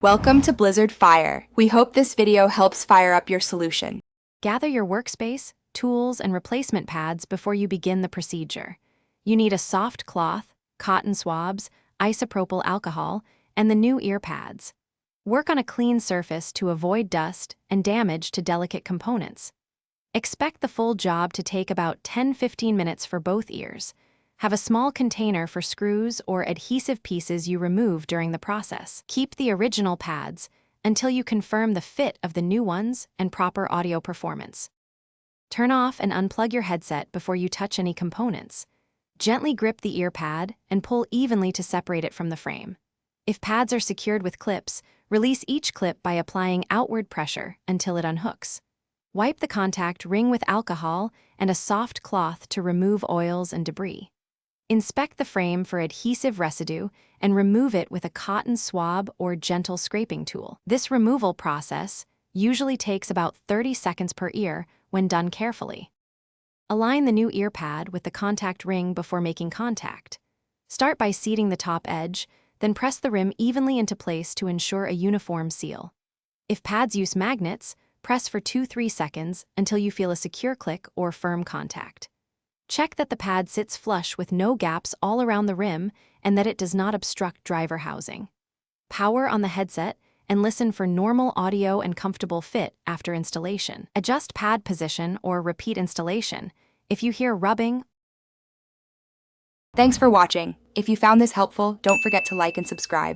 Welcome to Blizzard Fire. We hope this video helps fire up your solution. Gather your workspace, tools, and replacement pads before you begin the procedure. You need a soft cloth, cotton swabs, isopropyl alcohol, and the new ear pads. Work on a clean surface to avoid dust and damage to delicate components. Expect the full job to take about 10-15 minutes for both ears. Have a small container for screws or adhesive pieces you remove during the process. Keep the original pads until you confirm the fit of the new ones and proper audio performance. Turn off and unplug your headset before you touch any components. Gently grip the ear pad and pull evenly to separate it from the frame. If pads are secured with clips, release each clip by applying outward pressure until it unhooks. Wipe the contact ring with alcohol and a soft cloth to remove oils and debris. Inspect the frame for adhesive residue and remove it with a cotton swab or gentle scraping tool. This removal process usually takes about 30 seconds per ear when done carefully. Align the new ear pad with the contact ring before making contact. Start by seating the top edge, then press the rim evenly into place to ensure a uniform seal. If pads use magnets, press for 2-3 seconds until you feel a secure click or firm contact. Check that the pad sits flush with no gaps all around the rim and that it does not obstruct driver housing. Power on the headset and listen for normal audio and comfortable fit after installation. Adjust pad position or repeat installation. If you hear rubbing. Thanks for watching. If you found this helpful, don't forget to like and subscribe.